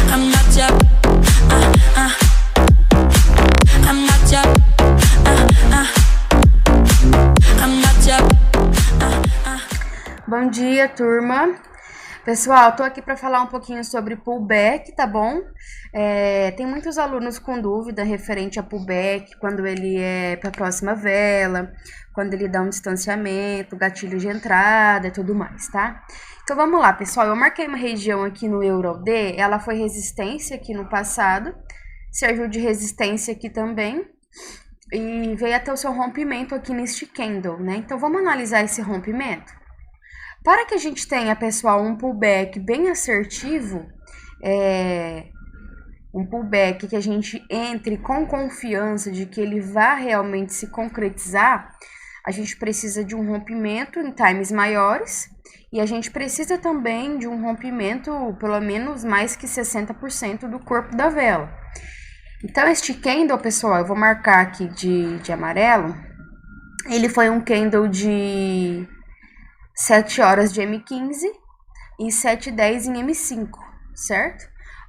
I'm not your, I'm not your, I'm not your, Bom dia, turma. Pessoal, tô aqui para falar um pouquinho sobre pullback, tá bom? Tem muitos alunos com dúvida referente a pullback, quando ele é para a próxima vela, quando ele dá um distanciamento, gatilho de entrada e tudo mais, tá? Então vamos lá, pessoal. Eu marquei uma região aqui no EURD, ela foi resistência aqui no passado, serviu de resistência aqui também, e veio até o seu rompimento aqui neste candle, né? Então vamos analisar esse rompimento? Para que a gente tenha, pessoal, um pullback bem assertivo, um pullback que a gente entre com confiança de que ele vai realmente se concretizar, a gente precisa de um rompimento em times maiores e a gente precisa também de um rompimento pelo menos mais que 60% do corpo da vela. Então, este candle, pessoal, eu vou marcar aqui de amarelo, ele foi um candle de 7 horas de M15 e 7h10 em M5, certo?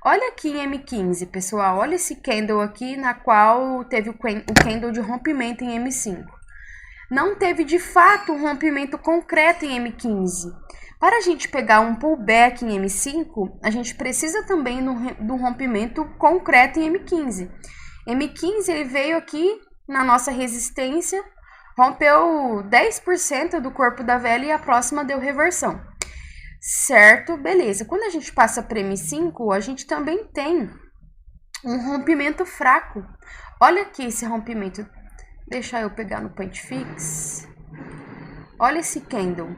Olha aqui em M15, pessoal, olha esse candle aqui na qual teve o candle de rompimento em M5. Não teve de fato um rompimento concreto em M15. Para a gente pegar um pullback em M5, a gente precisa também do rompimento concreto em M15. M15 ele veio aqui na nossa resistência, rompeu 10% do corpo da vela e a próxima deu reversão. Certo? Beleza. Quando a gente passa para M5, a gente também tem um rompimento fraco. Olha aqui esse rompimento. Deixa eu pegar no point fix. Olha esse candle.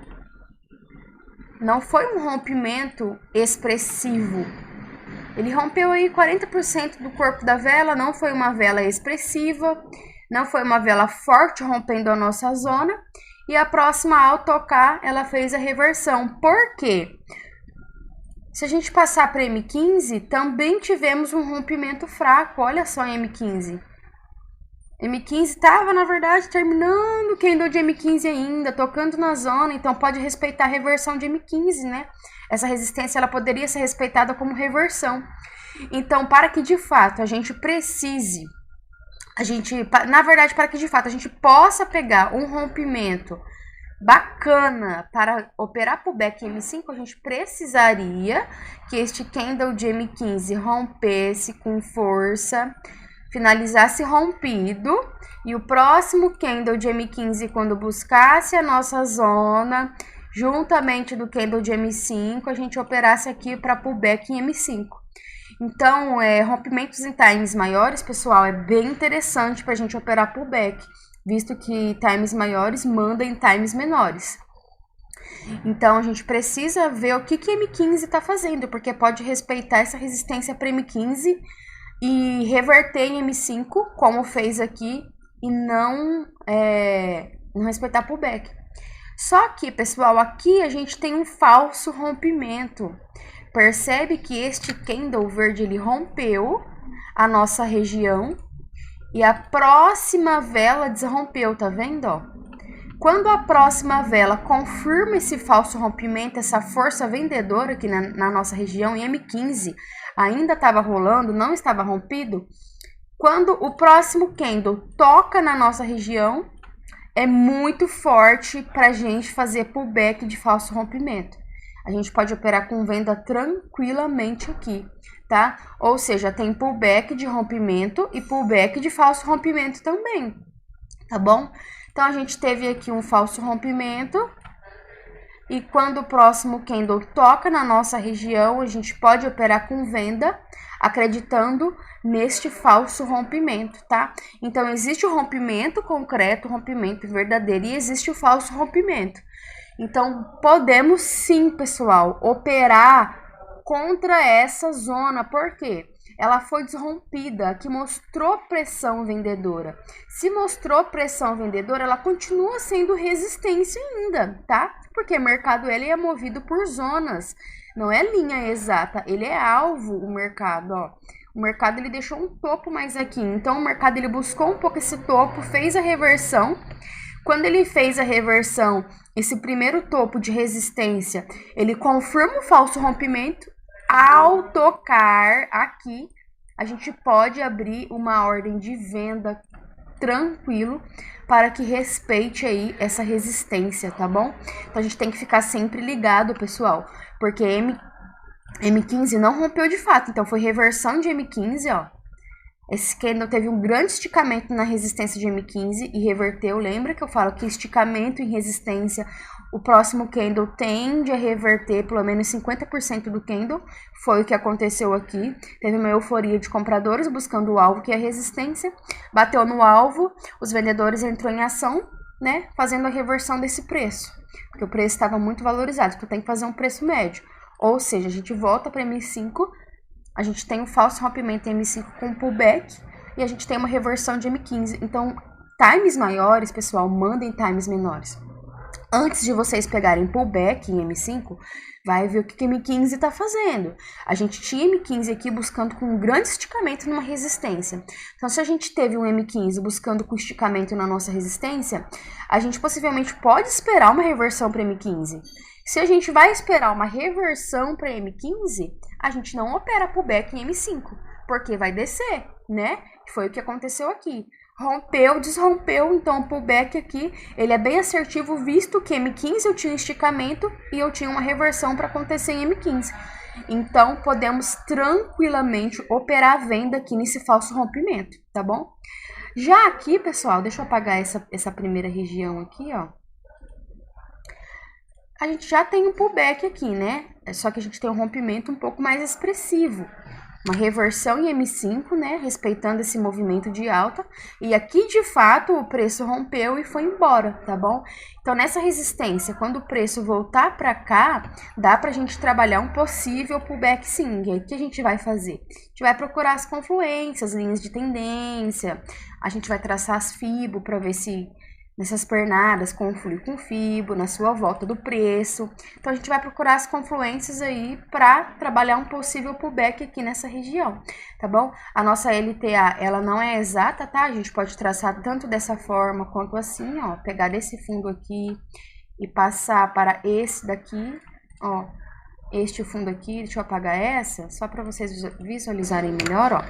Não foi um rompimento expressivo. Ele rompeu aí 40% do corpo da vela, não foi uma vela expressiva. Não foi uma vela forte rompendo a nossa zona. E a próxima, ao tocar, ela fez a reversão. Por quê? Se a gente passar para M15, também tivemos um rompimento fraco. Olha só em M15. M15 estava, na verdade, terminando o candle de M15 ainda, tocando na zona. Então, pode respeitar a reversão de M15, né? Essa resistência ela poderia ser respeitada como reversão. Então, para que, de fato, a gente precise... na verdade, para que de fato a gente possa pegar um rompimento bacana para operar pullback M5, a gente precisaria que este candle de M15 rompesse com força, finalizasse rompido, e o próximo candle de M15, quando buscasse a nossa zona, juntamente do candle de M5, a gente operasse aqui para pullback em M5. Então, rompimentos em times maiores, pessoal, é bem interessante para a gente operar pullback, visto que times maiores mandam em times menores. Então, a gente precisa ver o que M15 está fazendo, porque pode respeitar essa resistência para M15 e reverter em M5, como fez aqui, e não respeitar pullback. Só que, pessoal, aqui a gente tem um falso rompimento. Percebe que este candle verde ele rompeu a nossa região e a próxima vela desrompeu, tá vendo? Ó? Quando a próxima vela confirma esse falso rompimento, essa força vendedora aqui na nossa região, em M15 ainda estava rolando, não estava rompido. Quando o próximo candle toca na nossa região, é muito forte para a gente fazer pullback de falso rompimento. A gente pode operar com venda tranquilamente aqui, tá? Ou seja, tem pullback de rompimento e pullback de falso rompimento também, tá bom? Então, a gente teve aqui um falso rompimento e quando o próximo candle toca na nossa região, a gente pode operar com venda, acreditando neste falso rompimento, tá? Então, existe o rompimento concreto, o rompimento verdadeiro e existe o falso rompimento. Então, podemos sim, pessoal, operar contra essa zona. Por quê? Ela foi desrompida, que mostrou pressão vendedora. Se mostrou pressão vendedora, ela continua sendo resistência ainda, tá? Porque o mercado ele é movido por zonas, não é linha exata, ele é alvo, o mercado, ó. O mercado ele deixou um topo mais aqui, então o mercado ele buscou um pouco esse topo, fez a reversão. Quando ele fez a reversão, esse primeiro topo de resistência, ele confirma o falso rompimento, ao tocar aqui, a gente pode abrir uma ordem de venda tranquilo para que respeite aí essa resistência, tá bom? Então a gente tem que ficar sempre ligado, pessoal, porque M15 não rompeu de fato, então foi reversão de M15, ó. Esse candle teve um grande esticamento na resistência de M15 e reverteu. Lembra que eu falo que esticamento em resistência, o próximo candle tende a reverter pelo menos 50% do candle. Foi o que aconteceu aqui. Teve uma euforia de compradores buscando o alvo, que é a resistência. Bateu no alvo, os vendedores entrou em ação, né, fazendo a reversão desse preço. Porque o preço estava muito valorizado, então tem que fazer um preço médio. Ou seja, a gente volta para M5, a gente tem um falso rompimento em M5 com pullback e a gente tem uma reversão de M15. Então, times maiores, pessoal, mandem times menores. Antes de vocês pegarem pullback em M5, vai ver o que M15 está fazendo. A gente tinha M15 aqui buscando com um grande esticamento numa resistência. Então, se a gente teve um M15 buscando com esticamento na nossa resistência, a gente possivelmente pode esperar uma reversão para M15. Se a gente vai esperar uma reversão para M15, a gente não opera pullback em M5, porque vai descer, né? Foi o que aconteceu aqui. Rompeu, desrompeu, então o pullback aqui, ele é bem assertivo, visto que M15 eu tinha esticamento e eu tinha uma reversão para acontecer em M15. Então, podemos tranquilamente operar a venda aqui nesse falso rompimento, tá bom? Já aqui, pessoal, deixa eu apagar essa primeira região aqui, ó. A gente já tem um pullback aqui, né? Só que a gente tem um rompimento um pouco mais expressivo. Uma reversão em M5, né? Respeitando esse movimento de alta. E aqui, de fato, o preço rompeu e foi embora, tá bom? Então, nessa resistência, quando o preço voltar para cá, dá pra gente trabalhar um possível pullback sim. E aí, o que a gente vai fazer? A gente vai procurar as confluências, as linhas de tendência. A gente vai traçar as FIBO para ver se nessas pernadas conflui com FIBO, na sua volta do preço. Então, a gente vai procurar as confluências aí para trabalhar um possível pullback aqui nessa região, tá bom? A nossa LTA, ela não é exata, tá? A gente pode traçar tanto dessa forma quanto assim, ó. Pegar desse fundo aqui e passar para esse daqui, ó. Este fundo aqui, deixa eu apagar essa, só para vocês visualizarem melhor, ó.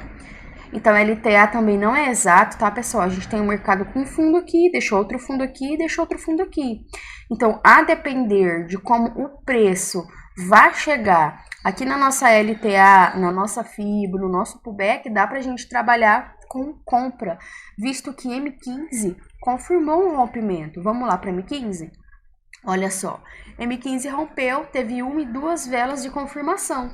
Então, LTA também não é exato, tá, pessoal? A gente tem um mercado com fundo aqui, deixa outro fundo aqui, deixa outro fundo aqui. Então, a depender de como o preço vai chegar aqui na nossa LTA, na nossa FIBO, no nosso pullback, dá pra gente trabalhar com compra, visto que M15 confirmou um rompimento. Vamos lá para M15? Olha só, M15 rompeu, teve uma e duas velas de confirmação.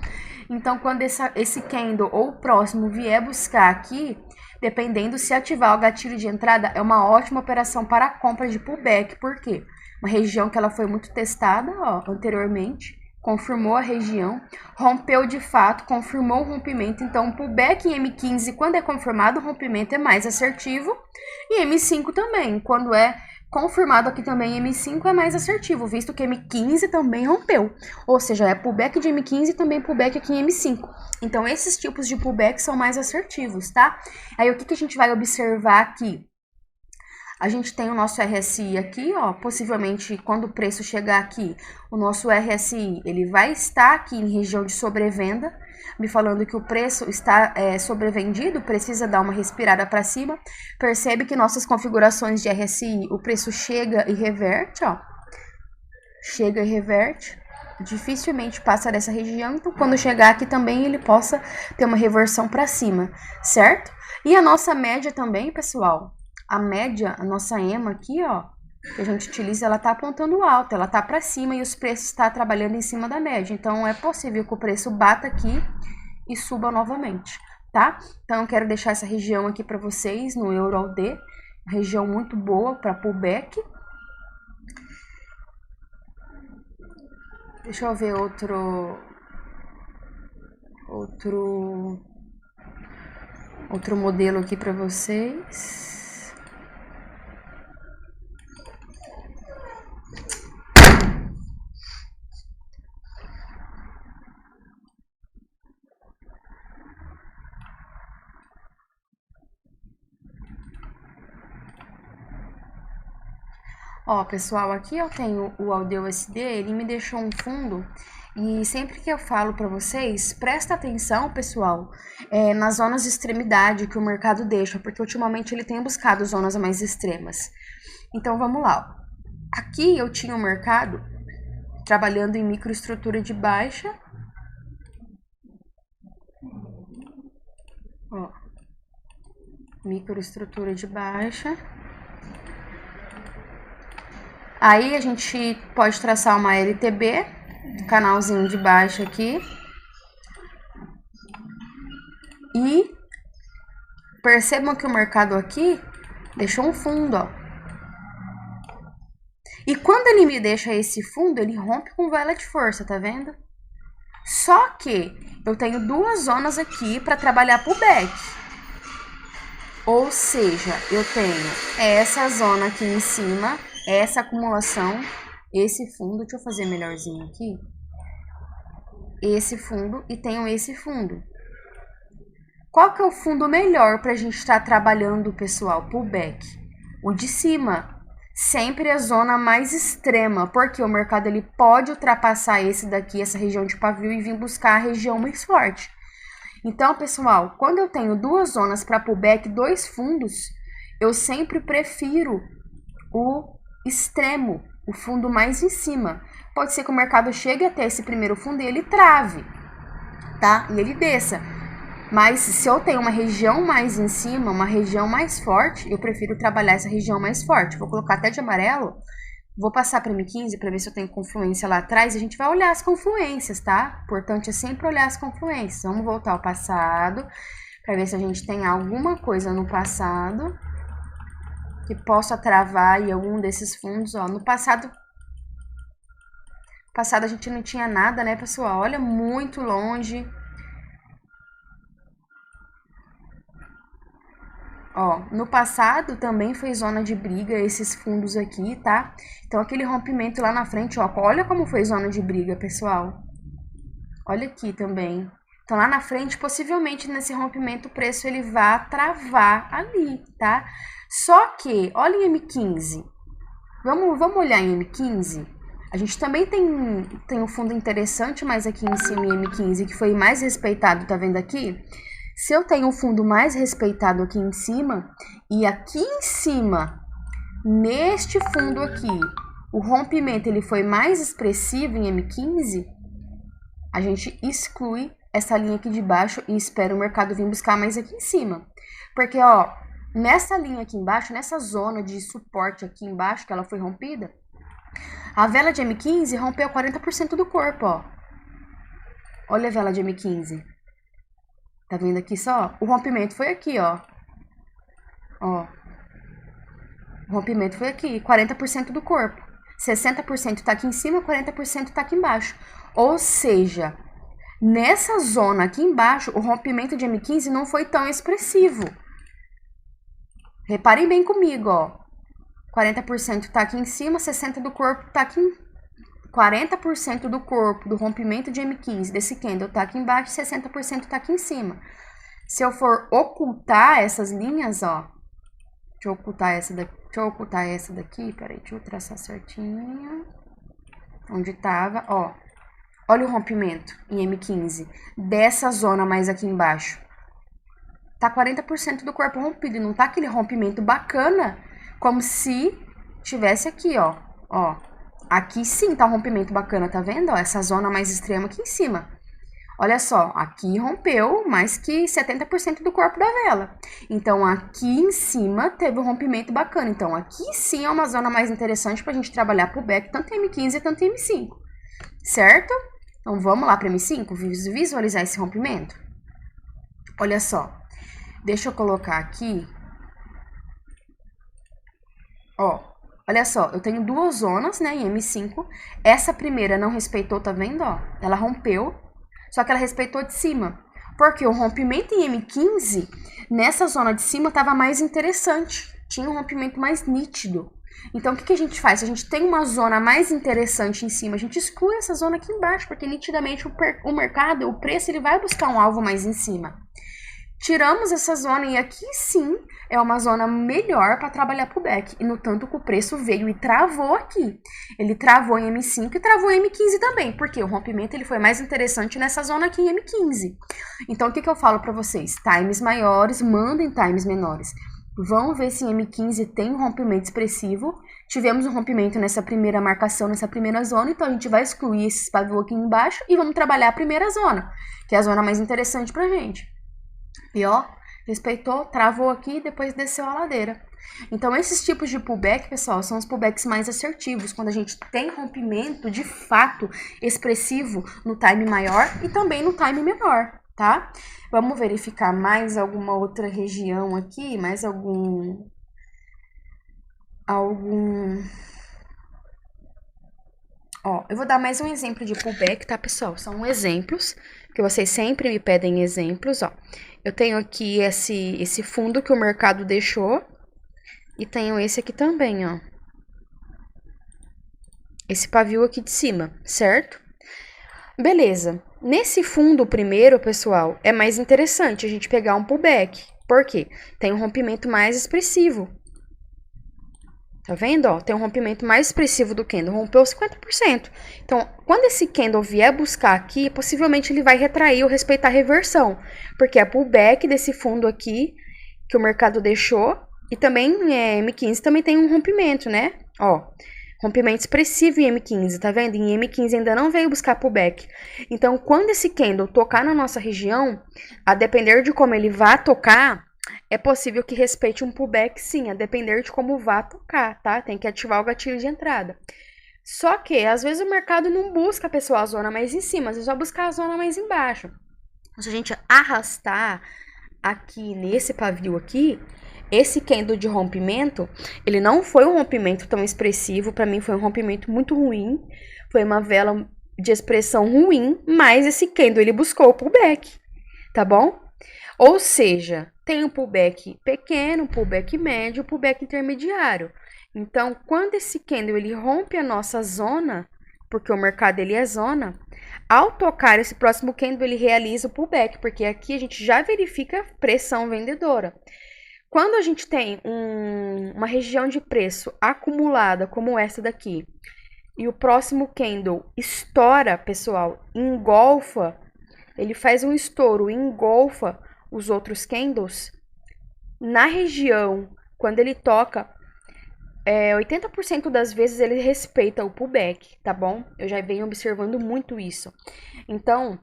Então, quando esse candle ou o próximo vier buscar aqui, dependendo se ativar o gatilho de entrada, é uma ótima operação para a compra de pullback. Por quê? Uma região que ela foi muito testada, ó, anteriormente, confirmou a região, rompeu de fato, confirmou o rompimento. Então, o pullback em M15, quando é confirmado o rompimento, é mais assertivo. E M5 também, quando é confirmado aqui também M5 é mais assertivo, visto que M15 também rompeu. Ou seja, é pullback de M15 e também pullback aqui em M5. Então, esses tipos de pullback são mais assertivos, tá? Aí, o que a gente vai observar aqui? A gente tem o nosso RSI aqui, ó, possivelmente quando o preço chegar aqui, o nosso RSI, ele vai estar aqui em região de sobrevenda, me falando que o preço está sobrevendido, precisa dar uma respirada para cima. Percebe que nossas configurações de RSI, o preço chega e reverte, ó, chega e reverte, dificilmente passa dessa região, então quando chegar aqui também ele possa ter uma reversão para cima, certo? E a nossa média também, pessoal, a média, a nossa EMA aqui, ó, que a gente utiliza, ela tá apontando alto, ela tá para cima e os preços tá trabalhando em cima da média. Então, é possível que o preço bata aqui e suba novamente, tá? Então, eu quero deixar essa região aqui para vocês no EURUD, região muito boa para pullback. Deixa eu ver outro modelo aqui para vocês. Ó, pessoal, aqui eu tenho o AUD USD, ele me deixou um fundo E sempre que eu falo para vocês, presta atenção, pessoal, nas zonas de extremidade que o mercado deixa, porque ultimamente ele tem buscado zonas mais extremas. Então vamos lá. Aqui eu tinha o mercado trabalhando em microestrutura de baixa. Ó, microestrutura de baixa. Aí a gente pode traçar uma LTB, canalzinho de baixa aqui. E percebam que o mercado aqui deixou um fundo, ó. E quando ele me deixa esse fundo, ele rompe com vela de força, tá vendo? Só que eu tenho duas zonas aqui para trabalhar pullback. Ou seja, eu tenho essa zona aqui em cima, essa acumulação, esse fundo, deixa eu fazer melhorzinho aqui. Esse fundo e tenho esse fundo. Qual que é o fundo melhor para a gente estar trabalhando, pessoal? Pullback. O de cima. Sempre a zona mais extrema, porque o mercado ele pode ultrapassar esse daqui, essa região de pavio, e vir buscar a região mais forte. Então, pessoal, quando eu tenho duas zonas para pullback, dois fundos, eu sempre prefiro o extremo, o fundo mais em cima. Pode ser que o mercado chegue até esse primeiro fundo e ele trave, tá? E ele desça. Mas se eu tenho uma região mais em cima, uma região mais forte, eu prefiro trabalhar essa região mais forte. Vou colocar até de amarelo, vou passar para M15 para ver se eu tenho confluência lá atrás. A gente vai olhar as confluências, tá? Importante é sempre olhar as confluências. Vamos voltar ao passado, para ver se a gente tem alguma coisa no passado que possa travar em algum desses fundos. Ó, no passado a gente não tinha nada, né, pessoal? Olha, muito longe. Ó, no passado também foi zona de briga esses fundos aqui, tá? Então aquele rompimento lá na frente, ó, olha como foi zona de briga, pessoal. Olha aqui também. Então lá na frente, possivelmente nesse rompimento o preço ele vai travar ali, tá? Só que, olha em M15. Vamos olhar em M15? A gente também tem um fundo interessante, mas aqui em cima em M15 que foi mais respeitado, tá vendo aqui? Se eu tenho um fundo mais respeitado aqui em cima, e aqui em cima, neste fundo aqui, o rompimento ele foi mais expressivo em M15, a gente exclui essa linha aqui de baixo e espera o mercado vir buscar mais aqui em cima. Porque, ó, nessa linha aqui embaixo, nessa zona de suporte aqui embaixo, que ela foi rompida, a vela de M15 rompeu 40% do corpo, ó. Olha a vela de M15. Tá vendo aqui só? O rompimento foi aqui, ó. Ó. O rompimento foi aqui, 40% do corpo. 60% tá aqui em cima, 40% tá aqui embaixo. Ou seja, nessa zona aqui embaixo, o rompimento de M15 não foi tão expressivo. Reparem bem comigo, ó. 40% tá aqui em cima, 60% do corpo tá aqui em 40% do corpo do rompimento de M15 desse candle tá aqui embaixo, 60% tá aqui em cima. Se eu for ocultar essas linhas, ó, deixa eu ocultar essa daqui, peraí, deixa eu traçar certinho, onde tava, ó, olha o rompimento em M15, dessa zona mais aqui embaixo, tá 40% do corpo rompido, não tá aquele rompimento bacana, como se tivesse aqui, ó, aqui sim tá um rompimento bacana, tá vendo? Ó, essa zona mais extrema aqui em cima. Olha só, aqui rompeu mais que 70% do corpo da vela. Então, aqui em cima teve um rompimento bacana. Então, aqui sim é uma zona mais interessante pra gente trabalhar pullback, tanto em M15 quanto em M5. Certo? Então, vamos lá para M5, visualizar esse rompimento. Olha só, deixa eu colocar aqui. Ó. Olha só, eu tenho duas zonas, né, em M5. Essa primeira não respeitou, tá vendo, ó? Ela rompeu, só que ela respeitou de cima. Porque o rompimento em M15, nessa zona de cima, tava mais interessante. Tinha um rompimento mais nítido. Então, o que a gente faz? Se a gente tem uma zona mais interessante em cima, a gente exclui essa zona aqui embaixo, porque nitidamente o mercado, o preço, ele vai buscar um alvo mais em cima. Tiramos essa zona e aqui sim é uma zona melhor para trabalhar pullback. E no tanto que o preço veio e travou aqui. Ele travou em M5 e travou em M15 também, porque o rompimento ele foi mais interessante nessa zona aqui em M15. Então o que eu falo para vocês? Times maiores, mandem times menores. Vão ver se em M15 tem um rompimento expressivo. Tivemos um rompimento nessa primeira marcação, nessa primeira zona, então a gente vai excluir esse pavio aqui embaixo e vamos trabalhar a primeira zona, que é a zona mais interessante pra gente. E ó, respeitou, travou aqui e depois desceu a ladeira. Então esses tipos de pullback, pessoal, são os pullbacks mais assertivos, quando a gente tem rompimento de fato expressivo no time maior e também no time menor, tá? Vamos verificar mais alguma outra região aqui, mais algum... Ó, eu vou dar mais um exemplo de pullback, tá, pessoal? São exemplos, que vocês sempre me pedem exemplos, ó. Eu tenho aqui esse fundo que o mercado deixou, e tenho esse aqui também, ó. Esse pavio aqui de cima, certo? Beleza. Nesse fundo primeiro, pessoal, é mais interessante a gente pegar um pullback. Por quê? Tem um rompimento mais expressivo. Tá vendo, ó? Tem um rompimento mais expressivo do candle, rompeu 50%. Então, quando esse candle vier buscar aqui, possivelmente ele vai retrair ou respeitar a reversão, porque é pullback desse fundo aqui que o mercado deixou, e também M15 também tem um rompimento, né? Ó, rompimento expressivo em M15, tá vendo? Em M15 ainda não veio buscar pullback. Então, quando esse candle tocar na nossa região, a depender de como ele vá tocar, é possível que respeite um pullback, sim, a depender de como vá tocar, tá? Tem que ativar o gatilho de entrada. Só que, às vezes, o mercado não busca, pessoal, a zona mais em cima, às vezes vai buscar a zona mais embaixo. Se a gente arrastar aqui nesse pavio aqui, esse candle de rompimento, ele não foi um rompimento tão expressivo, para mim foi um rompimento muito ruim, foi uma vela de expressão ruim, mas esse candle ele buscou o pullback, tá bom? Ou seja, tem um pullback pequeno, um pullback médio, um pullback intermediário. Então, quando esse candle ele rompe a nossa zona, porque o mercado ele é zona, ao tocar esse próximo candle ele realiza o pullback, porque aqui a gente já verifica pressão vendedora. Quando a gente tem uma região de preço acumulada como essa daqui, e o próximo candle estoura, pessoal, engolfa, ele faz um estouro, engolfa os outros candles, na região, quando ele toca, 80% das vezes ele respeita o pullback, tá bom? Eu já venho observando muito isso. Então,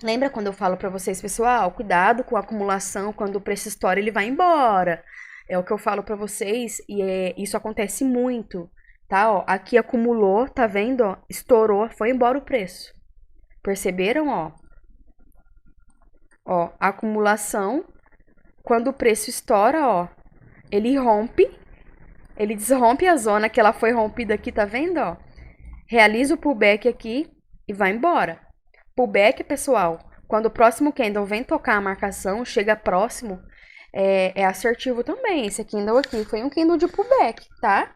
lembra quando eu falo pra vocês, pessoal, cuidado com a acumulação, quando o preço estoura, ele vai embora. É o que eu falo pra vocês e isso acontece muito, tá? Ó, aqui acumulou, tá vendo? Ó, estourou, foi embora o preço. Perceberam, ó? Ó, a acumulação, quando o preço estoura, ó, ele rompe, ele desrompe a zona que ela foi rompida aqui, tá vendo, ó? Realiza o pullback aqui e vai embora. Pullback, pessoal, quando o próximo candle vem tocar a marcação, chega próximo, é assertivo também. Esse candle aqui foi um candle de pullback, tá?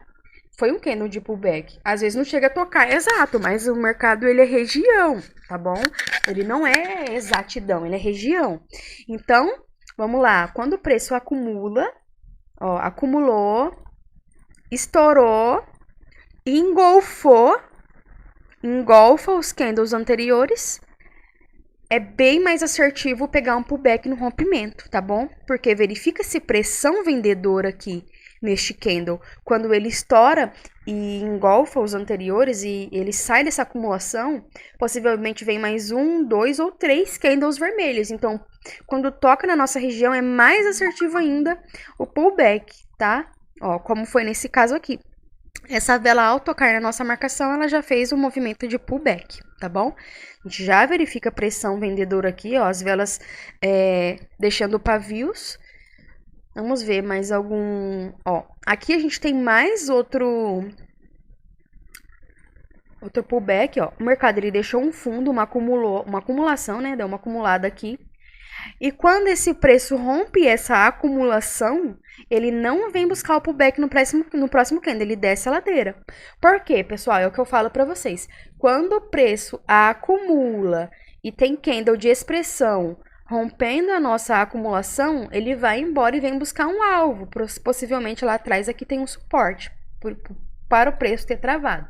Foi um candle de pullback. Às vezes não chega a tocar exato, mas o mercado ele é região, tá bom? Ele não é exatidão, ele é região. Então, vamos lá. Quando o preço acumula, ó, acumulou, estourou, engolfa os candles anteriores, é bem mais assertivo pegar um pullback no rompimento, tá bom? Porque verifica-se pressão vendedora aqui neste candle. Quando ele estoura e engolfa os anteriores e ele sai dessa acumulação, possivelmente vem mais 1, 2 ou 3 candles vermelhos. Então, quando toca na nossa região, é mais assertivo ainda o pullback, tá? Ó, como foi nesse caso aqui. Essa vela, ao tocar na nossa marcação, ela já fez o movimento de pullback, tá bom? A gente já verifica a pressão vendedora aqui, ó, as velas deixando pavios. Vamos ver mais algum... Ó, aqui a gente tem mais outro pullback, ó. O mercado, ele deixou um fundo, uma acumulação, né? Deu uma acumulada aqui. E quando esse preço rompe essa acumulação, ele não vem buscar o pullback no próximo candle, ele desce a ladeira. Por quê, pessoal? É o que eu falo para vocês. Quando o preço acumula e tem candle de expressão rompendo a nossa acumulação, ele vai embora e vem buscar um alvo. Possivelmente lá atrás aqui tem um suporte para o preço ter travado.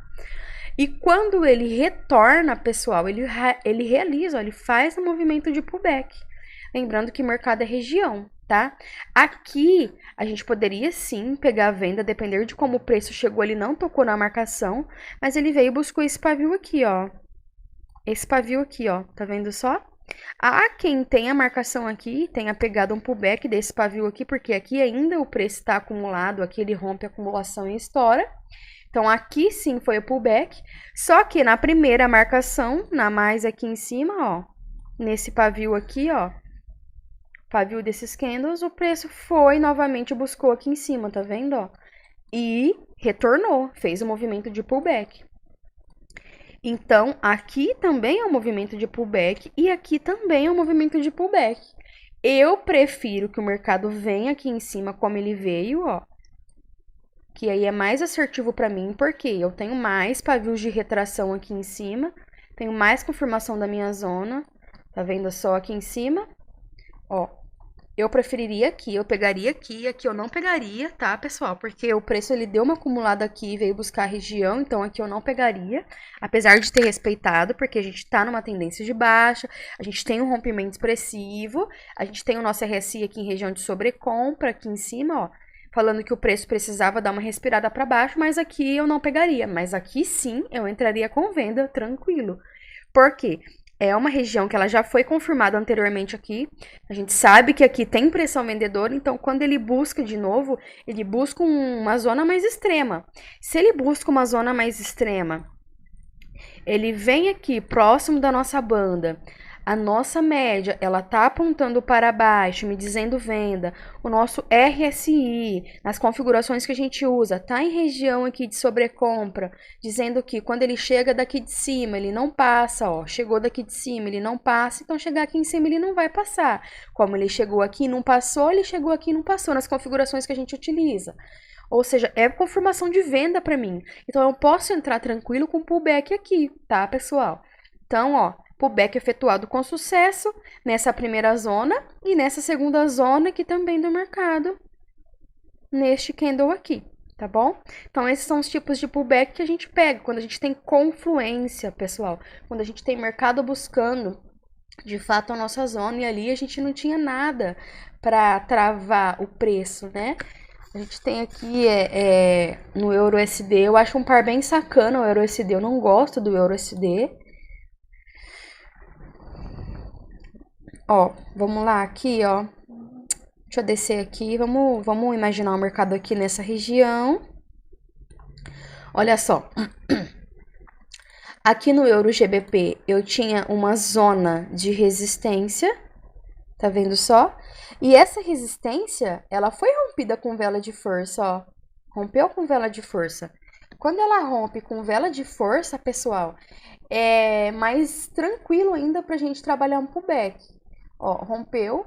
E quando ele retorna, pessoal, ele realiza, ó, ele faz o movimento de pullback. Lembrando que mercado é região, tá? Aqui, a gente poderia sim pegar a venda, depender de como o preço chegou, ele não tocou na marcação, mas ele veio e buscou esse pavio aqui, ó. Esse pavio aqui, ó, tá vendo só? Há quem tem a marcação aqui, tenha pegado um pullback desse pavio aqui, porque aqui ainda o preço está acumulado, aqui ele rompe a acumulação e estoura. Então, aqui sim foi o pullback, só que na primeira marcação, na mais aqui em cima, ó, nesse pavio aqui, ó, pavio desses candles, o preço foi novamente, buscou aqui em cima, tá vendo, ó? E retornou, fez o movimento de pullback. Então, aqui também é um movimento de pullback e aqui também é um movimento de pullback. Eu prefiro que o mercado venha aqui em cima como ele veio, ó. Que aí é mais assertivo para mim, porque eu tenho mais pavios de retração aqui em cima, tenho mais confirmação da minha zona, tá vendo só aqui em cima? Ó, eu preferiria aqui, eu pegaria aqui eu não pegaria, tá, pessoal? Porque o preço, ele deu uma acumulada aqui, veio buscar a região, então aqui eu não pegaria, apesar de ter respeitado, porque a gente tá numa tendência de baixa, a gente tem um rompimento expressivo, a gente tem o nosso RSI aqui em região de sobrecompra, aqui em cima, ó, falando que o preço precisava dar uma respirada para baixo, mas aqui eu não pegaria, mas aqui sim eu entraria com venda tranquilo. Por quê? É uma região que ela já foi confirmada anteriormente aqui. A gente sabe que aqui tem pressão vendedora, então quando ele busca de novo, ele busca uma zona mais extrema. Se ele busca uma zona mais extrema, ele vem aqui próximo da nossa banda, a nossa média, ela tá apontando para baixo, me dizendo venda. O nosso RSI, nas configurações que a gente usa, tá em região aqui de sobrecompra, dizendo que quando ele chega daqui de cima, ele não passa, ó. Chegou daqui de cima, ele não passa, então chegar aqui em cima ele não vai passar. Como ele chegou aqui e não passou, ele chegou aqui e não passou, nas configurações que a gente utiliza. Ou seja, é confirmação de venda para mim. Então, eu posso entrar tranquilo com pullback aqui, tá, pessoal? Então, ó, pullback efetuado com sucesso nessa primeira zona e nessa segunda zona aqui também do mercado, neste candle aqui, tá bom? Então, esses são os tipos de pullback que a gente pega quando a gente tem confluência, pessoal. Quando a gente tem mercado buscando, de fato, a nossa zona e ali a gente não tinha nada para travar o preço, né? A gente tem aqui no EURUSD, eu acho um par bem sacana o EURUSD, eu não gosto do EURUSD. Ó, vamos lá aqui, ó. Deixa eu descer aqui, vamos imaginar o mercado aqui nessa região. Olha só. Aqui no EURUGBP eu tinha uma zona de resistência, tá vendo só? E essa resistência, ela foi rompida com vela de força, ó. Rompeu com vela de força. Quando ela rompe com vela de força, pessoal, é mais tranquilo ainda pra gente trabalhar um pullback. Ó, rompeu.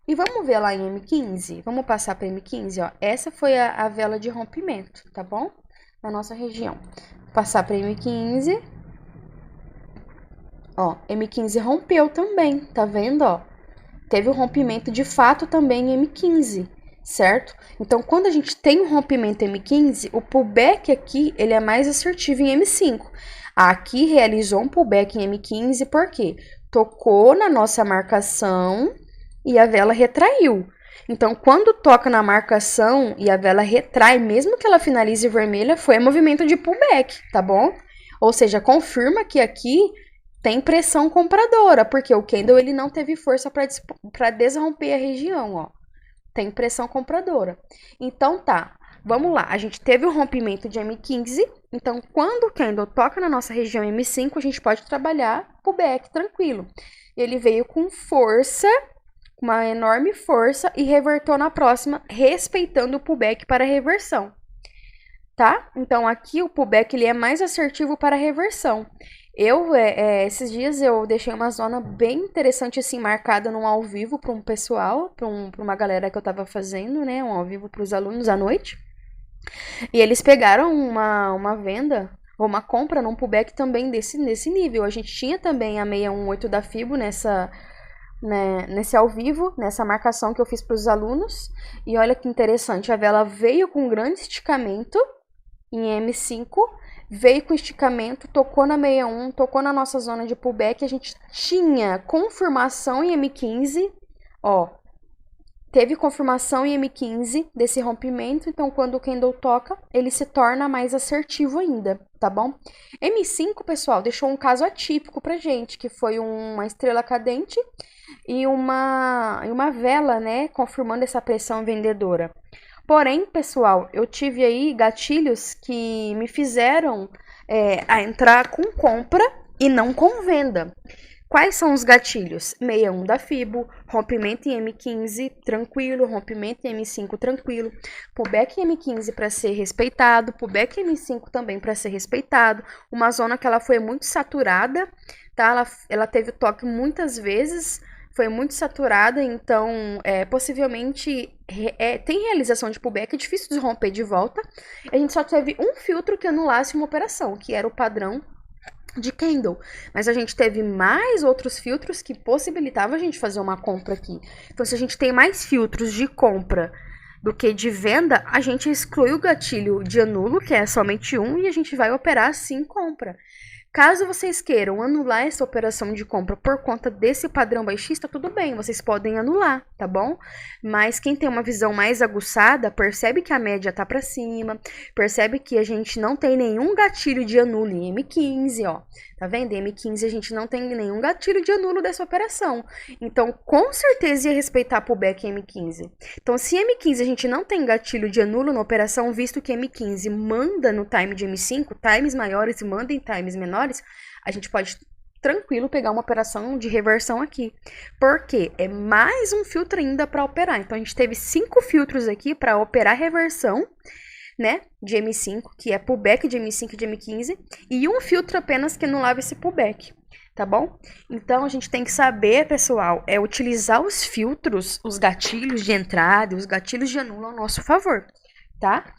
E vamos ver lá em M15? Vamos passar para M15, ó. Essa foi a vela de rompimento, tá bom? Na nossa região. Vou passar para M15. Ó, M15 rompeu também, tá vendo, ó? Teve um rompimento de fato também em M15, certo? Então, quando a gente tem um rompimento em M15, o pullback aqui, ele é mais assertivo em M5. Aqui realizou um pullback em M15, por quê? Tocou na nossa marcação e a vela retraiu. Então, quando toca na marcação e a vela retrai, mesmo que ela finalize vermelha, foi movimento de pullback, tá bom? Ou seja, confirma que aqui tem pressão compradora, porque o candle ele não teve força para desromper a região, ó. Tem pressão compradora. Então tá, vamos lá. A gente teve o rompimento de M15, então quando o candle toca na nossa região M5, a gente pode trabalhar pullback tranquilo. Ele veio com força, uma enorme força e revertou na próxima, respeitando o pullback para reversão. Tá? Então aqui o pullback ele é mais assertivo para reversão. Esses dias eu deixei uma zona bem interessante assim, marcada num ao vivo para um pessoal, para uma galera que eu tava fazendo, né, um ao vivo para os alunos à noite. E eles pegaram uma venda, ou uma compra num pullback também nesse nível. A gente tinha também a 618 da Fibo né, nesse ao vivo, nessa marcação que eu fiz para os alunos. E olha que interessante, a vela veio com um grande esticamento em M5, veio com esticamento, tocou na 61, tocou na nossa zona de pullback, a gente tinha confirmação em M15, ó, teve confirmação em M15 desse rompimento, então quando o candle toca, ele se torna mais assertivo ainda, tá bom? M5, pessoal, deixou um caso atípico pra gente, que foi uma estrela cadente e uma vela, né, confirmando essa pressão vendedora. Porém, pessoal, eu tive aí gatilhos que me fizeram a entrar com compra e não com venda. Quais são os gatilhos? 61 da Fibo, rompimento em M15 tranquilo, rompimento em M5 tranquilo, pullback em M15 para ser respeitado, pullback em M5 também para ser respeitado, uma zona que ela foi muito saturada, tá? Ela teve toque muitas vezes, foi muito saturada, então possivelmente tem realização de pullback, é difícil de romper de volta. A gente só teve um filtro que anulasse uma operação, que era o padrão de candle, mas a gente teve mais outros filtros que possibilitavam a gente fazer uma compra aqui. Então, se a gente tem mais filtros de compra do que de venda, a gente exclui o gatilho de anulo, que é somente um, e a gente vai operar sim compra. Caso vocês queiram anular essa operação de compra por conta desse padrão baixista, tudo bem, vocês podem anular, tá bom? Mas quem tem uma visão mais aguçada, percebe que a média tá para cima, percebe que a gente não tem nenhum gatilho de anulo em M15, ó. Tá vendo? Em M15 a gente não tem nenhum gatilho de anulo dessa operação. Então, com certeza ia respeitar pullback em M15. Então, se em M15 a gente não tem gatilho de anulo na operação, visto que M15 manda no time de M5, times maiores e manda em times menores, a gente pode tranquilo pegar uma operação de reversão aqui. Porque é mais um filtro ainda para operar. Então, a gente teve 5 filtros aqui para operar reversão, né, de M5, que é pullback de M5 e de M15, e um filtro apenas que anulava esse pullback, tá bom? Então, a gente tem que saber, pessoal, utilizar os filtros, os gatilhos de entrada e os gatilhos de anulo ao nosso favor, tá?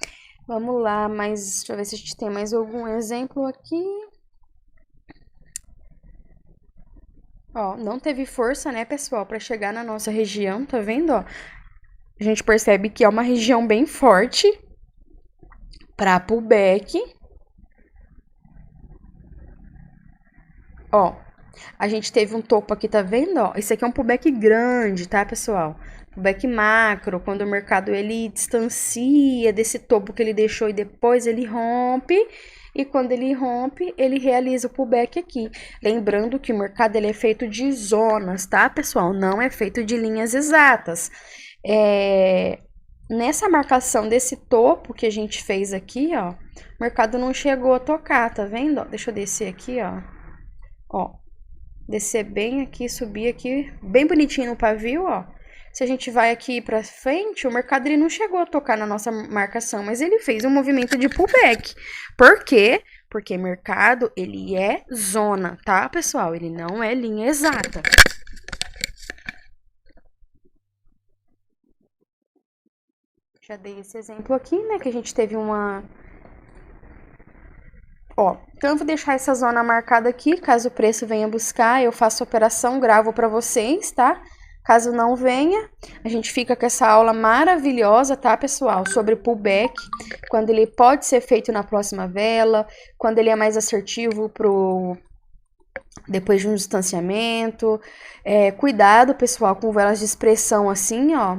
Vamos lá, deixa eu ver se a gente tem mais algum exemplo aqui. Ó, não teve força, né, pessoal, para chegar na nossa região, tá vendo, ó? A gente percebe que é uma região bem forte para pullback. Ó, a gente teve um topo aqui, tá vendo? Ó, esse aqui é um pullback grande, tá, pessoal? Pullback macro, quando o mercado ele distancia desse topo que ele deixou e depois ele rompe. E quando ele rompe, ele realiza o pullback aqui. Lembrando que o mercado ele é feito de zonas, tá, pessoal? Não é feito de linhas exatas. Nessa marcação desse topo que a gente fez aqui, ó, o mercado não chegou a tocar, tá vendo? Ó, deixa eu descer aqui, ó. Ó, descer bem aqui, subir aqui, bem bonitinho no pavio, ó. Se a gente vai aqui pra frente, o mercado ele não chegou a tocar na nossa marcação, mas ele fez um movimento de pullback. Por quê? Porque mercado, ele é zona, tá, pessoal? Ele não é linha exata. Já dei esse exemplo aqui, né, que a gente teve uma... Ó, então eu vou deixar essa zona marcada aqui, caso o preço venha buscar, eu faço a operação, gravo para vocês, tá? Caso não venha, a gente fica com essa aula maravilhosa, tá, pessoal? Sobre pullback, quando ele pode ser feito na próxima vela, quando ele é mais assertivo depois de um distanciamento. Cuidado, pessoal, com velas de expressão assim, ó.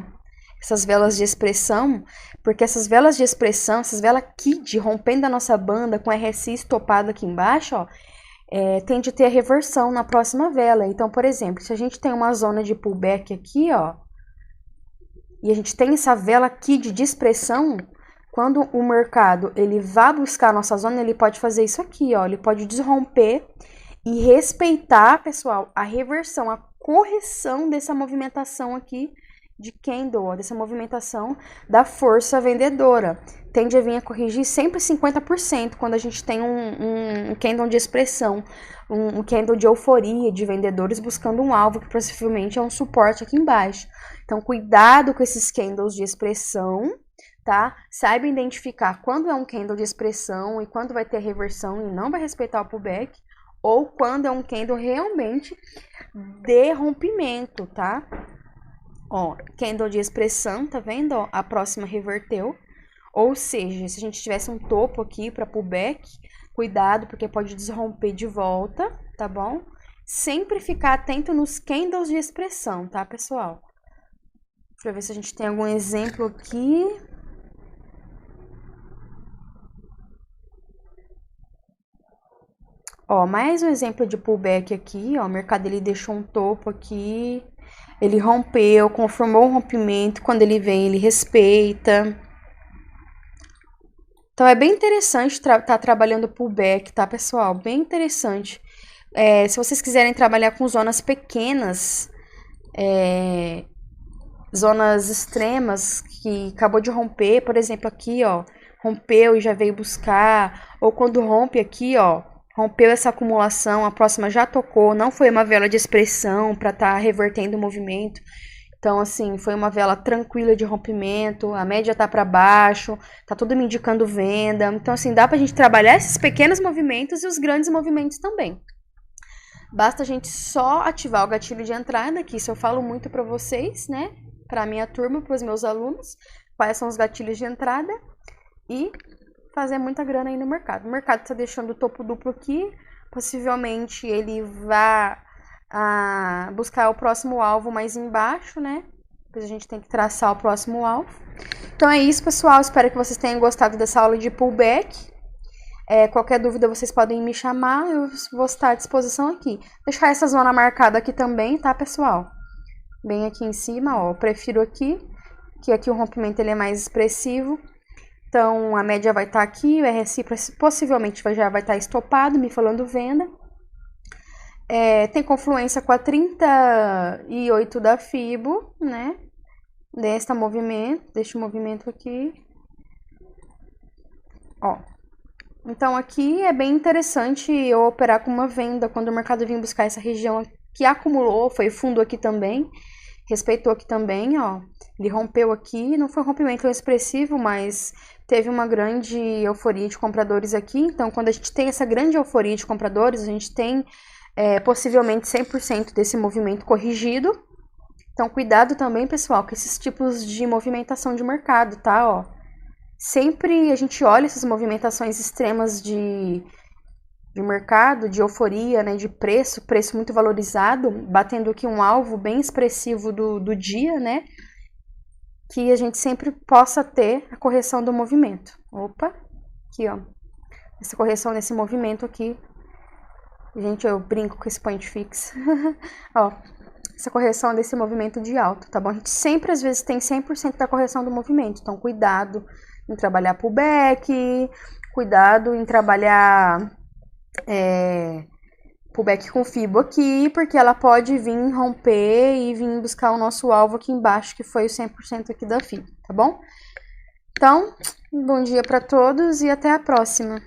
Essas velas de expressão, porque essas velas de expressão, essas velas KID rompendo a nossa banda com RSI estopado aqui embaixo, ó, tende a ter a reversão na próxima vela. Então, por exemplo, se a gente tem uma zona de pullback aqui, ó, e a gente tem essa vela KID de expressão, quando o mercado ele vai buscar a nossa zona, ele pode fazer isso aqui, ó, ele pode desromper e respeitar, pessoal, a reversão, a correção dessa movimentação aqui de candle, dessa movimentação da força vendedora. Tende a vir a corrigir sempre 50% quando a gente tem um candle de expressão, um candle de euforia de vendedores buscando um alvo que possivelmente é um suporte aqui embaixo. Então, cuidado com esses candles de expressão, tá? Saiba identificar quando é um candle de expressão e quando vai ter reversão e não vai respeitar o pullback, ou quando é um candle realmente de rompimento, tá? Ó, candle de expressão, tá vendo? Ó, a próxima reverteu. Ou seja, se a gente tivesse um topo aqui para pullback, cuidado, porque pode desromper de volta, tá bom? Sempre ficar atento nos candles de expressão, tá, pessoal? Deixa eu ver se a gente tem algum exemplo aqui. Ó, mais um exemplo de pullback aqui, ó, o mercado ele deixou um topo aqui, ele rompeu, confirmou o rompimento, quando ele vem ele respeita. Então é bem interessante tá trabalhando pullback, tá, pessoal? Bem interessante. Se vocês quiserem trabalhar com zonas pequenas, zonas extremas que acabou de romper, por exemplo, aqui, ó, rompeu e já veio buscar, ou quando rompe aqui, ó, rompeu essa acumulação, a próxima já tocou, não foi uma vela de expressão para estar revertendo o movimento. Então, assim, foi uma vela tranquila de rompimento, a média tá para baixo, tá tudo me indicando venda. Então, assim, dá pra gente trabalhar esses pequenos movimentos e os grandes movimentos também. Basta a gente só ativar o gatilho de entrada, que isso eu falo muito para vocês, né? Para minha turma, para os meus alunos, quais são os gatilhos de entrada e fazer muita grana aí no mercado. O mercado está deixando o topo duplo aqui, possivelmente ele vai buscar o próximo alvo mais embaixo, né? Depois a gente tem que traçar o próximo alvo. Então é isso, pessoal. Espero que vocês tenham gostado dessa aula de pullback. Qualquer dúvida vocês podem me chamar, eu vou estar à disposição aqui. Deixar essa zona marcada aqui também, tá, pessoal? Bem aqui em cima, ó, eu prefiro aqui, que aqui o rompimento ele é mais expressivo. Então, a média vai estar aqui, o RSI possivelmente já vai estar estopado, me falando venda. Tem confluência com a 38 da Fibo, né? Deste movimento aqui. Ó. Então, aqui é bem interessante eu operar com uma venda quando o mercado vir buscar essa região que acumulou, foi fundo aqui também, respeitou aqui também, ó. Ele rompeu aqui, não foi um rompimento tão expressivo, mas teve uma grande euforia de compradores aqui. Então, quando a gente tem essa grande euforia de compradores, a gente tem possivelmente 100% desse movimento corrigido. Então, cuidado também, pessoal, com esses tipos de movimentação de mercado, tá? Ó. Sempre a gente olha essas movimentações extremas de mercado, de euforia, né, de preço muito valorizado, batendo aqui um alvo bem expressivo do dia, né, que a gente sempre possa ter a correção do movimento. Opa, aqui, ó, essa correção nesse movimento aqui, gente, eu brinco com esse point fix, ó, essa correção desse movimento de alta, tá bom? A gente sempre, às vezes, tem 100% da correção do movimento, então cuidado em trabalhar pullback, cuidado em trabalhar pullback com Fibo aqui, porque ela pode vir romper e vir buscar o nosso alvo aqui embaixo, que foi o 100% aqui da Fibo, tá bom? Então, bom dia para todos e até a próxima.